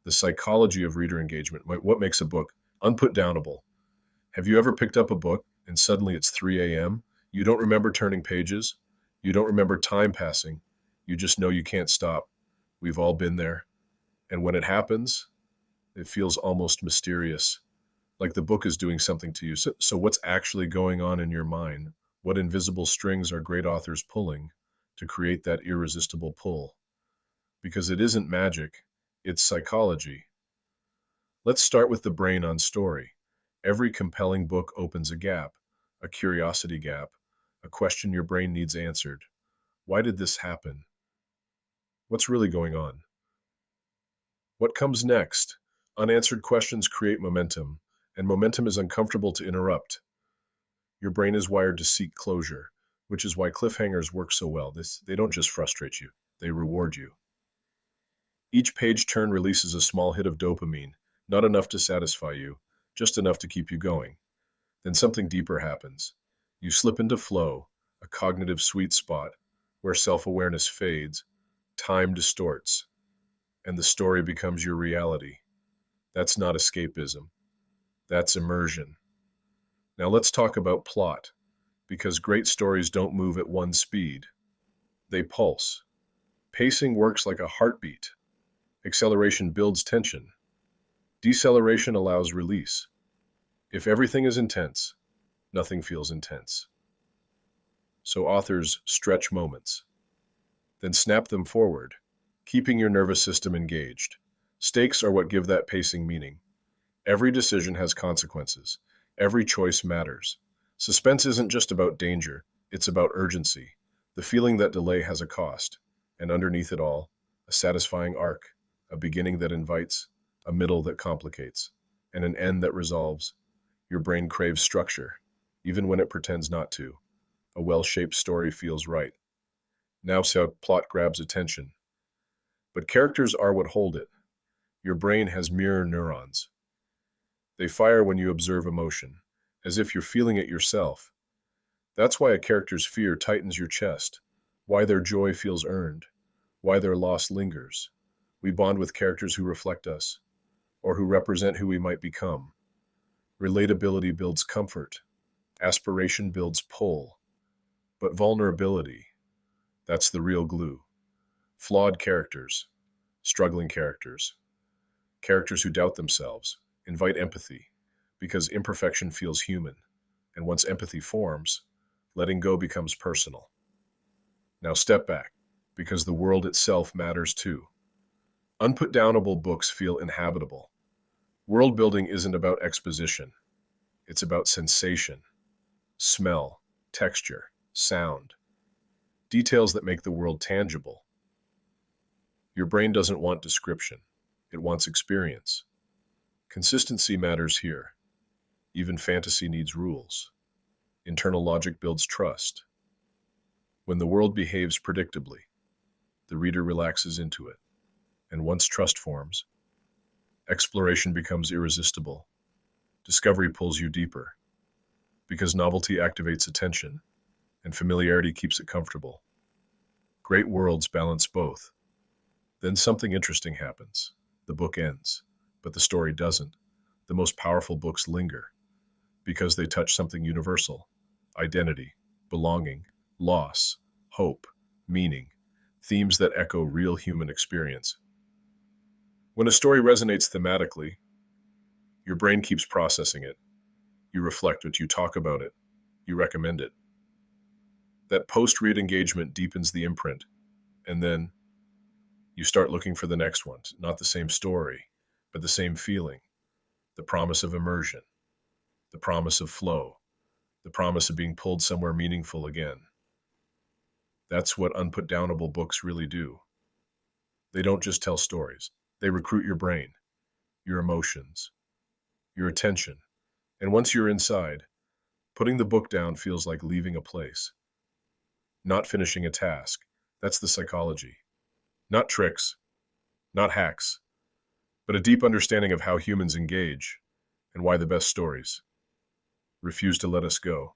The psychology of reader engagement. What makes a book unputdownable? Have you ever picked up a book and suddenly it's 3 a.m.? You don't remember turning pages. You don't remember time passing. You just know you can't stop. We've all been there. And when it happens, it feels almost mysterious, like the book is doing something to you. So what's actually going on in your mind? What invisible strings are great authors pulling to create that irresistible pull? Because it isn't magic, it's psychology. Let's start with the brain on story. Every compelling book opens a gap, a curiosity gap, a question your brain needs answered. Why did this happen? What's really going on? What comes next? Unanswered questions create momentum, and momentum is uncomfortable to interrupt. Your brain is wired to seek closure, which is why cliffhangers work so well. They don't just frustrate you, they reward you. Each page turn releases a small hit of dopamine, not enough to satisfy you, just enough to keep you going. Then something deeper happens. You slip into flow, a cognitive sweet spot, where self-awareness fades, time distorts, and the story becomes your reality. That's not escapism. That's immersion. Now let's talk about plot, because great stories don't move at one speed. They pulse. Pacing works like a heartbeat. Acceleration builds tension. Deceleration allows release. If everything is intense, nothing feels intense. So authors stretch moments, then snap them forward, keeping your nervous system engaged. Stakes are what give that pacing meaning. Every decision has consequences. Every choice matters. Suspense isn't just about danger, it's about urgency, the feeling that delay has a cost, and underneath it all, a satisfying arc, a beginning that invites, a middle that complicates, and an end that resolves. Your brain craves structure, even when it pretends not to. A well-shaped story feels right. Now so plot grabs attention. But characters are what hold it. Your brain has mirror neurons. They fire when you observe emotion, as if you're feeling it yourself. That's why a character's fear tightens your chest, why their joy feels earned, why their loss lingers. We bond with characters who reflect us, or who represent who we might become. Relatability builds comfort. Aspiration builds pull. But vulnerability, that's the real glue. Flawed characters, struggling characters, characters who doubt themselves, invite empathy, because imperfection feels human. And once empathy forms, letting go becomes personal. Now step back, because the world itself matters too. Unputdownable books feel inhabitable. World building isn't about exposition. It's about sensation, smell, texture, sound, details that make the world tangible. Your brain doesn't want description. It wants experience. Consistency matters here. Even fantasy needs rules. Internal logic builds trust. When the world behaves predictably, the reader relaxes into it. And once trust forms, exploration becomes irresistible. Discovery pulls you deeper, because novelty activates attention, and familiarity keeps it comfortable. Great worlds balance both. Then something interesting happens. The book ends, but the story doesn't. The most powerful books linger, because they touch something universal: identity, belonging, loss, hope, meaning, themes that echo real human experience. When a story resonates thematically, your brain keeps processing it. You reflect it, you talk about it, you recommend it. That post-read engagement deepens the imprint, and then you start looking for the next one. Not the same story, but the same feeling, the promise of immersion, the promise of flow, the promise of being pulled somewhere meaningful again. That's what unputdownable books really do. They don't just tell stories. They recruit your brain, your emotions, your attention. And once you're inside, putting the book down feels like leaving a place. Not finishing a task. That's the psychology. Not tricks, not hacks, but a deep understanding of how humans engage and why the best stories refuse to let us go.